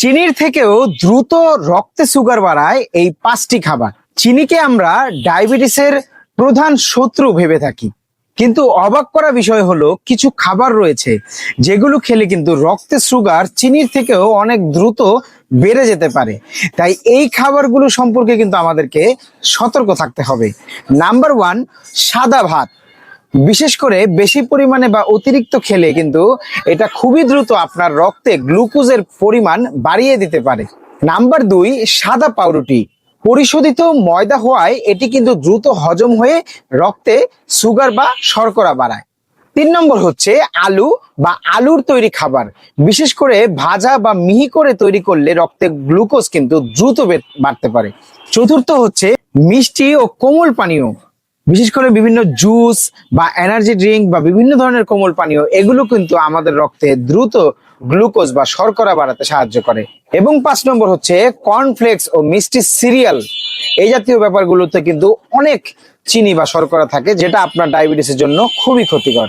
চিনির থেকেও দ্রুত রক্তে সুগার বাড়ায় এই 5টি খাবার। চিনিকে আমরা ডায়াবেটিসের প্রধান শত্রু ভেবে থাকি, কিন্তু অবাক করা বিষয় হলো কিছু খাবার রয়েছে যেগুলো খেলে কিন্তু রক্তে সুগার চিনির থেকেও অনেক দ্রুত বেড়ে যেতে পারে। তাই এই খাবারগুলো সম্পর্কে কিন্তু আমাদেরকে সতর্ক থাকতে হবে। নাম্বার 1, সাদা ভাত। বিশেষ করে বেশি পরিমাণে বা অতিরিক্ত খেলে কিন্তু এটা খুবই দ্রুত আপনার রক্তে গ্লুকোজের পরিমাণ বাড়িয়ে দিতে পারে। নাম্বার 2, সাদা পাউরুটি। পরিশোধিত ময়দা হওয়ায় এটি কিন্তু দ্রুত হজম হয়ে রক্তে সুগার বা শর্করা বাড়ায়। 3 নম্বর হচ্ছে আলু বা আলুর তৈরি খাবার। বিশেষ করে ভাজা বা মিহি করে তৈরি করলে রক্তে গ্লুকোজ কিন্তু দ্রুত বাড়তে পারে। চতুর্থ হচ্ছে মিষ্টি ও কোমল পানীয়। বিশেষ করে বিভিন্ন জুস বা এনার্জি ড্রিঙ্ক বা বিভিন্ন ধরনের কোমল পানীয়, এগুলো কিন্তু আমাদের রক্তে দ্রুত গ্লুকোজ বা শর্করা বাড়াতে সাহায্য করে। এবং 5 নম্বর হচ্ছে কর্নফ্লেক্স ও মিষ্টি সিরিয়াল। এই জাতীয় ব্যাপারগুলোতে কিন্তু অনেক চিনি বা শর্করা থাকে, যেটা আপনার ডায়াবেটিসের জন্য খুবই ক্ষতিকর।